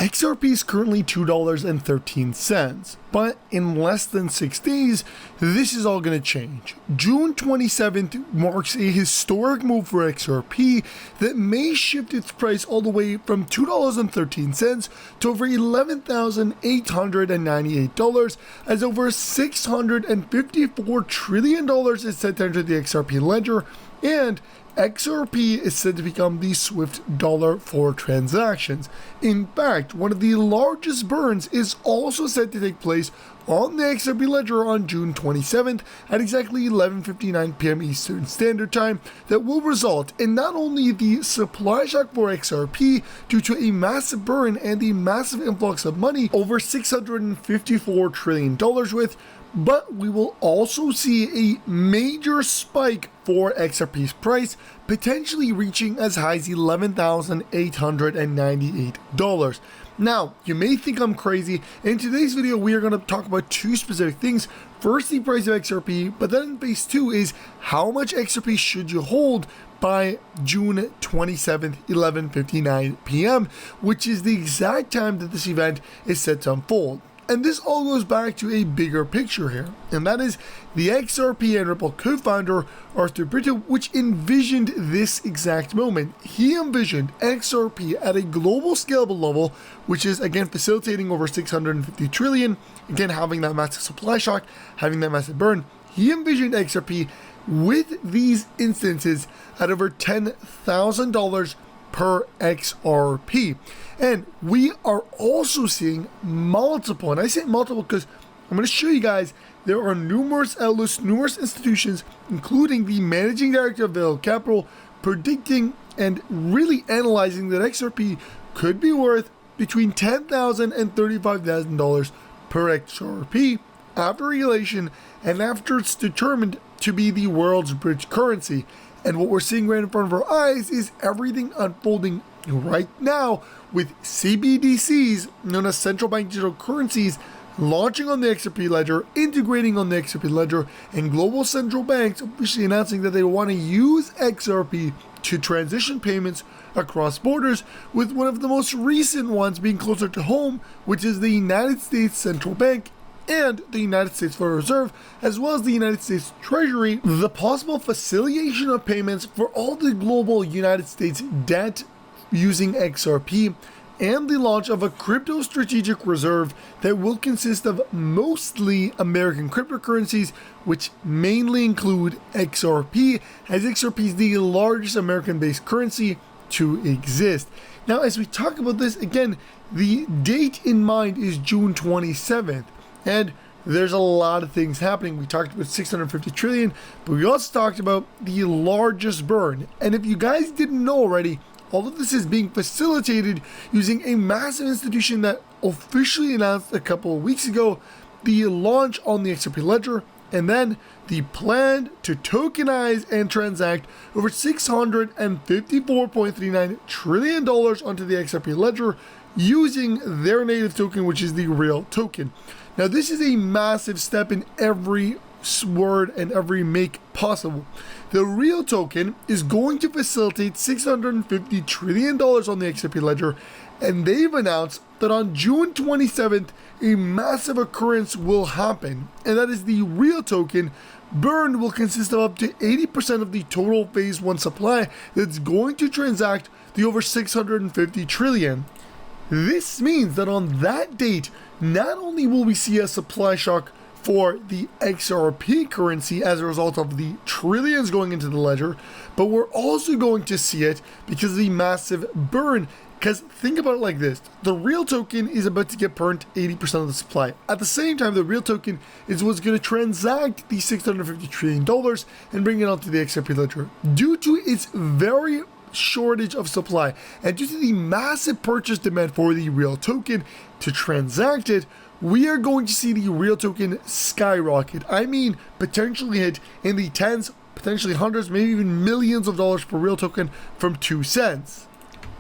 XRP is currently $2.13, but in less than 6 days, this is all going to change. June 27th marks a historic move for XRP that may shift its price all the way from $2.13 to over $11,898, as over $654 trillion is set to enter the XRP ledger, and XRP is said to become the swift dollar for transactions. In fact, one of the largest burns is also set to take place on the XRP ledger on June 27th at exactly 11:59 p.m. Eastern Standard Time that will result in not only the supply shock for XRP due to a massive burn and a massive influx of money, over $654 trillion worth, but we will also see a major spike for XRP's price, potentially reaching as high as $11,898. Now, you may think I'm crazy. In today's video, we are going to talk about two specific things. First, the price of XRP, but then phase two is how much XRP should you hold by June 27th, 11:59 p.m., which is the exact time that this event is set to unfold. And this all goes back to a bigger picture here, and that is the XRP and Ripple co-founder Arthur Brito, which envisioned this exact moment. He envisioned XRP at a global scalable level, which is again facilitating over 650 trillion, again having that massive supply shock, having that massive burn. He envisioned XRP with these instances at over $10,000 per XRP. And we are also seeing multiple, and I say multiple because I'm going to show you guys there are numerous outlets, numerous institutions, including the managing director of Liable Capital, predicting and really analyzing that XRP could be worth between $10,000 and $35,000 per XRP after regulation and after it's determined to be the world's bridge currency. And what we're seeing right in front of our eyes is everything unfolding right now with CBDCs, known as central bank digital currencies, launching on the XRP ledger, integrating on the XRP ledger, and global central banks officially announcing that they want to use XRP to transition payments across borders, with one of the most recent ones being closer to home, which is the United States Central Bank and the United States Federal Reserve, as well as the United States Treasury, the possible facilitation of payments for all the global United States debt using XRP, and the launch of a crypto strategic reserve that will consist of mostly American cryptocurrencies, which mainly include XRP, as XRP is the largest American-based currency to exist. Now, as we talk about this, again, the date in mind is June 27th, and there's a lot of things happening. We talked about 650 trillion, but we also talked about the largest burn. And if you guys didn't know already, all of this is being facilitated using a massive institution that officially announced a couple of weeks ago the launch on the XRP ledger, and then the plan to tokenize and transact over $654.39 trillion onto the XRP ledger using their native token, which is the real token. Now, this is a massive step in every word and every make possible. The real token is going to facilitate $650 trillion on the XRP ledger, and they've announced that on June 27th, a massive occurrence will happen, and that is the real token burn will consist of up to 80% of the total phase 1 supply that's going to transact the over 650 trillion. This means that on that date, not only will we see a supply shock for the XRP currency as a result of the trillions going into the ledger, but we're also going to see it because of the massive burn. Because think about it like this, the real token is about to get burnt 80% of the supply. At the same time, the real token is what's going to transact the $650 trillion and bring it onto the XRP ledger. Due to its very shortage of supply and due to the massive purchase demand for the real token to transact it, we are going to see the real token skyrocket. I mean, potentially hit in the tens, potentially hundreds, maybe even millions of dollars per real token from 2 cents.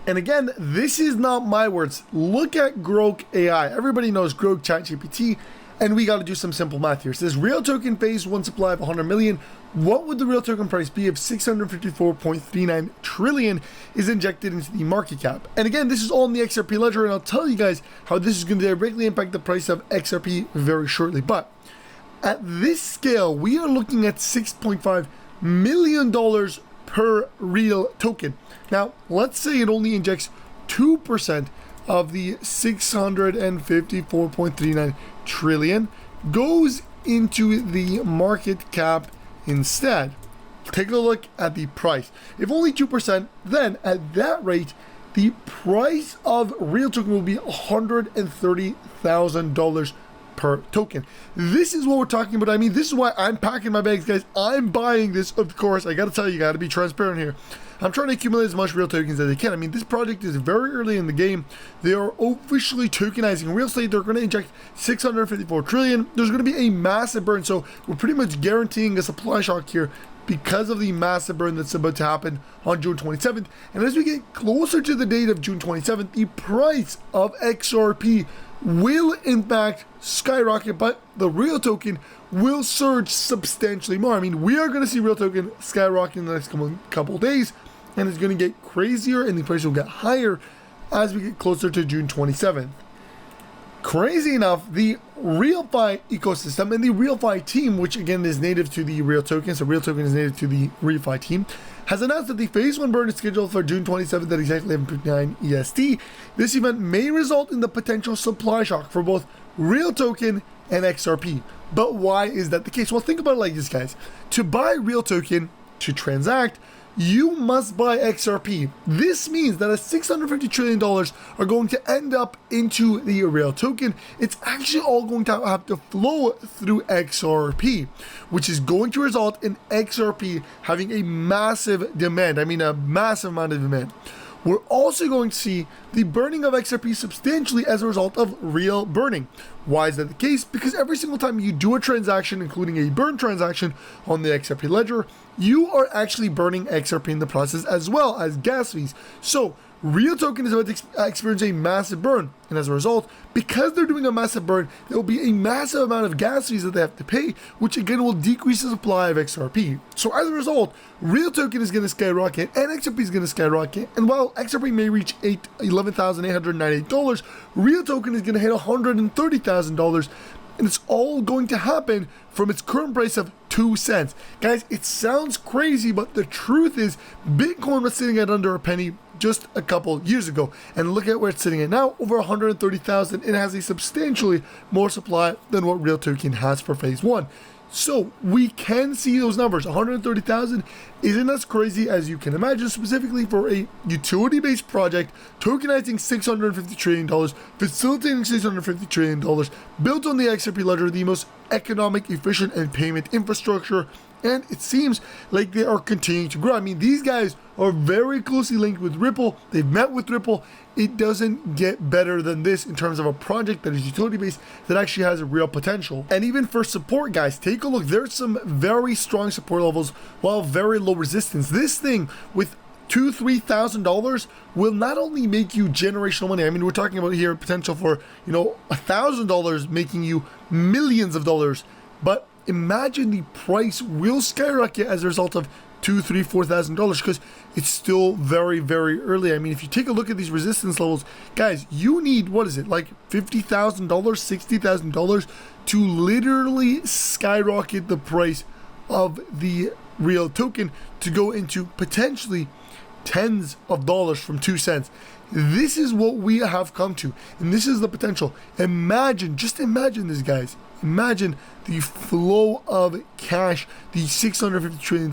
And again, this is not my words. Look at Grok AI. Everybody knows Grok ChatGPT. And we got to do some simple math here. It says real token phase 1 supply of 100 million. What would the real token price be if 654.39 trillion is injected into the market cap? And again, this is all in the XRP ledger, and I'll tell you guys how this is going to directly impact the price of XRP very shortly. But at this scale, we are looking at $6.5 million per real token. Now, let's say it only injects 2% of the 654.39 trillion goes into the market cap instead. Take a look at the price. If only 2%, then at that rate, the price of real token will be $130,000 per token. This is what we're talking about. I mean, this is why I'm packing my bags, guys. I'm buying this, of course. I gotta tell you, gotta be transparent here. I'm trying to accumulate as much real tokens as I can. I mean, this project is very early in the game. They are officially tokenizing real estate. They're going to inject 654 trillion. There's going to be a massive burn. So we're pretty much guaranteeing a supply shock here because of the massive burn that's about to happen on June 27th. And as we get closer to the date of June 27th, the price of XRP will in fact skyrocket, but the real token will surge substantially more. I mean, we are going to see real token skyrocket in the next couple days, and it's going to get crazier and the price will get higher as we get closer to June 27th. Crazy enough, the RealFi ecosystem and the RealFi team, which again is native to the real token, so real token is native to the RealFi team, has announced that the phase 1 burn is scheduled for June 27th at exactly 11:59 EST. This event may result in the potential supply shock for both real token and XRP. But why is that the case? Well, think about it like this, guys. To buy real token, to transact, you must buy XRP. This means that as $650 trillion are going to end up into the real token, it's actually all going to have to flow through XRP, which is going to result in XRP having a massive demand. I mean, a massive amount of demand. We're also going to see the burning of XRP substantially as a result of real burning. Why is that the case? Because every single time you do a transaction, including a burn transaction on the XRP ledger, you are actually burning XRP in the process as well as gas fees. So real token is about to experience a massive burn, and as a result, because they're doing a massive burn, there will be a massive amount of gas fees that they have to pay, which again will decrease the supply of XRP. So as a result, real token is going to skyrocket and XRP is going to skyrocket, and while XRP may reach $11,898, real token is going to hit $130,000, and it's all going to happen from its current price of 2 cents. Guys, it sounds crazy, but the truth is Bitcoin was sitting at under a penny just a couple years ago, and look at where it's sitting at now, over 130,000. It has a substantially more supply than what real token has for phase 1. So we can see those numbers. 130,000 isn't as crazy as you can imagine, specifically for a utility-based project tokenizing $650 trillion, facilitating $650 trillion, built on the XRP ledger, the most economic, efficient, and payment infrastructure. And it seems like they are continuing to grow. I mean, these guys are very closely linked with Ripple. They've met with Ripple. It doesn't get better than this in terms of a project that is utility-based that actually has a real potential. And even for support, guys, take a look. There's some very strong support levels while very low resistance. This thing with $2,000-$3,000 will not only make you generational money. I mean, we're talking about here potential for, $1,000 making you millions of dollars. But imagine the price will skyrocket as a result of $2,000, $3,000, $4,000 because it's still very, very early. I mean, if you take a look at these resistance levels, guys, you need, like $50,000, $60,000 to literally skyrocket the price of the real token to go into potentially tens of dollars from 2 cents. This is what we have come to, and this is the potential. Just imagine this, guys. Imagine the flow of cash, the $650 trillion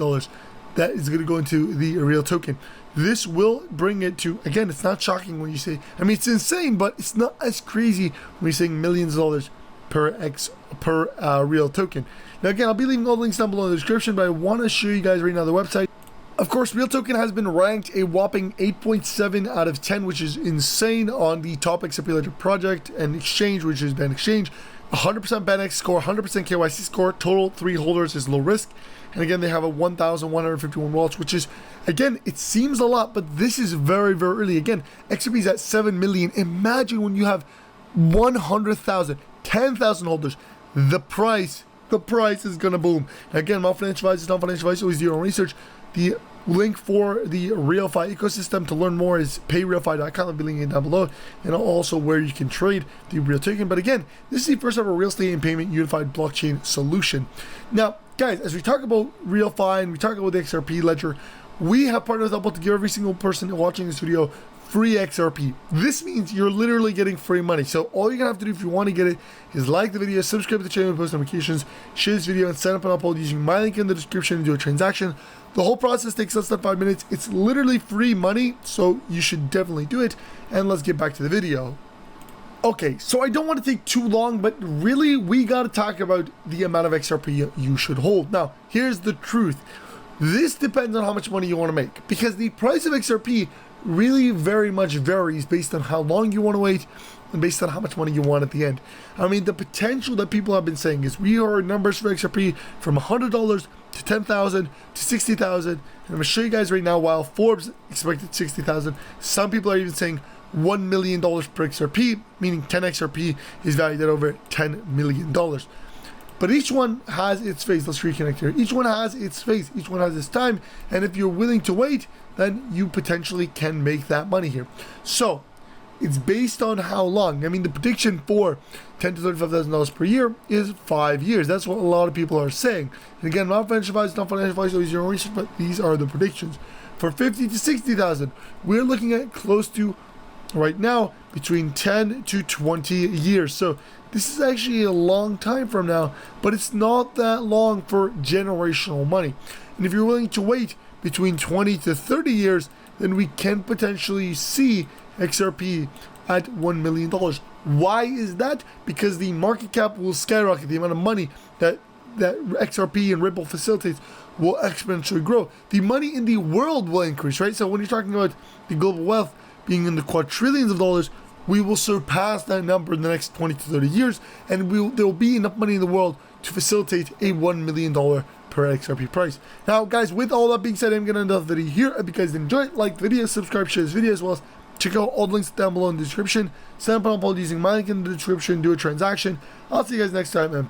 that is going to go into the real token. This will bring it to, again, it's not shocking when you say, I mean, it's insane, but it's not as crazy when you're saying millions of dollars per real token. Now, again, I'll be leaving all the links down below in the description, but I want to show you guys right now the website. Of course, real token has been ranked a whopping 8.7 out of 10, which is insane on the top XRP Ledger project and exchange, which is Ben Exchange. 100% BANX score, 100% KYC score, total 3 holders is low risk. And again, they have a 1,151 wallets, which is, again, it seems a lot, but this is very, very early. Again, XRP is at 7 million. Imagine when you have 100,000, 10,000 holders, the price is gonna boom. Again, I'm not financial advice, it's not financial advice, always do your own research. The link for the RealFi ecosystem to learn more is payrealfi.com. I'll be linking it down below, and also where you can trade the real token. But again, this is the first ever real estate and payment unified blockchain solution. Now, guys, as we talk about RealFi and we talk about the XRP ledger, we have partnered with Liable to give every single person watching this video free XRP. This means you're literally getting free money. So all you're gonna have to do if you want to get it is like the video, subscribe to the channel, post notifications, share this video, and sign up and upload using my link in the description and do a transaction. The whole process takes less than 5 minutes. It's literally free money, so you should definitely do it. And let's get back to the video. Okay, so I don't want to take too long, but really we got to talk about the amount of XRP you should hold. Now, here's the truth. This depends on how much money you want to make, because the price of XRP really very much varies based on how long you want to wait and based on how much money you want at the end. I mean, the potential that people have been saying is we heard numbers for XRP from $100 to 10,000 to 60,000. And I'm going to show you guys right now, while Forbes expected 60,000, some people are even saying $1 million per XRP, meaning 10 XRP is valued at over $10 million. But each one has its phase. Let's reconnect here. Each one has its phase. Each one has its time. And if you're willing to wait, then you potentially can make that money here. So it's based on how long. I mean, the prediction for $10,000 to $35,000 per year is 5 years. That's what a lot of people are saying. And again, not financial advice, not financial advice, always your own research, but these are the predictions. For 50 to 60,000, we're looking at close to, right now, between 10 to 20 years. So this is actually a long time from now, but it's not that long for generational money. And if you're willing to wait between 20 to 30 years, then we can potentially see XRP at $1 million. Why is that? Because the market cap will skyrocket. The amount of money that XRP and Ripple facilitates will exponentially grow. The money in the world will increase, right? So when you're talking about the global wealth being in the quadrillions of dollars, we will surpass that number in the next 20 to 30 years, and there will be enough money in the world to facilitate a $1 million per XRP price. Now, guys, with all that being said, I'm going to end the video here. If you guys enjoyed, like the video, subscribe, share this video, as well as check out all the links down below in the description. Sign up and upload using my link in the description, do a transaction. I'll see you guys next time, and peace.